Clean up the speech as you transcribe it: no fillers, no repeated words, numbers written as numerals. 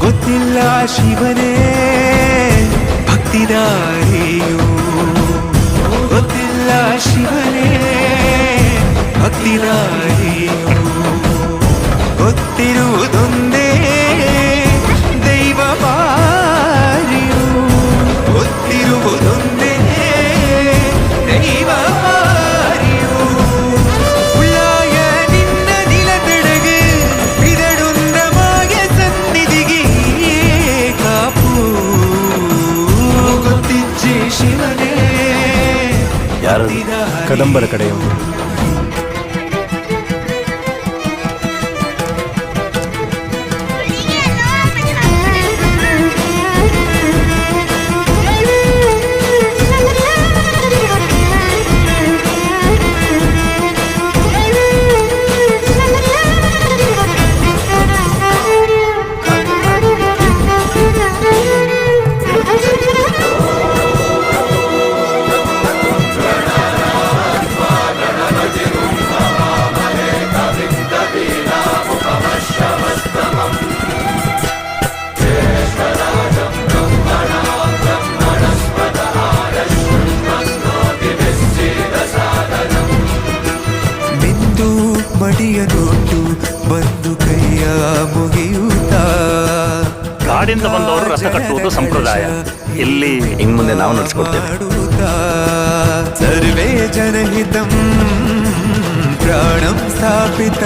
ಗೊತ್ತಿಲ್ಲ ಶಿವನೇ ಭಕ್ತಿದಾರಿಯು, ಗೊತ್ತಿಲ್ಲ ಶಿವನೇ ಭಕ್ತಿದಾರಿಯು, ಗೊತ್ತಿರುವುದೊಂದೇ ದೈವ ಬಾರಿಯು, ಗೊತ್ತಿರುವುದೊಂದೇ ದೈವ ಬಾರಿಯು. ಉಳ್ಳಾಯ ನಿನ್ನ ನಿಲದೆಡೆಗೆ ಬಿದಡುಂದ ಮಾಯ ಸನ್ನಿಧಿಗೆ ಕಾಪು ಗೊತ್ತಿಜ್ಜೆ ಶಿವನೇ. ಯಾರು ಕದಂಬರ ಕಡೆಯವರು? ಮಡಿಯನೊಟ್ಟು ಬಂದು ಕೈಯ ಮುಗಿಯುತ್ತ ಕಾಡಿಂದ ಬಂದವರು ರಥ ಕಟ್ಟುವುದು ಸಂಪ್ರದಾಯ. ಇಲ್ಲಿ ಇನ್ನು ಮುಂದೆ ನಾವು ನಡೆಸ್ಕೊಡ್ತೇವೆ. ಸರ್ವೇ ಜನಹಿತಂ ಪ್ರಾಣಂ ಸ್ಥಾಪಿತ.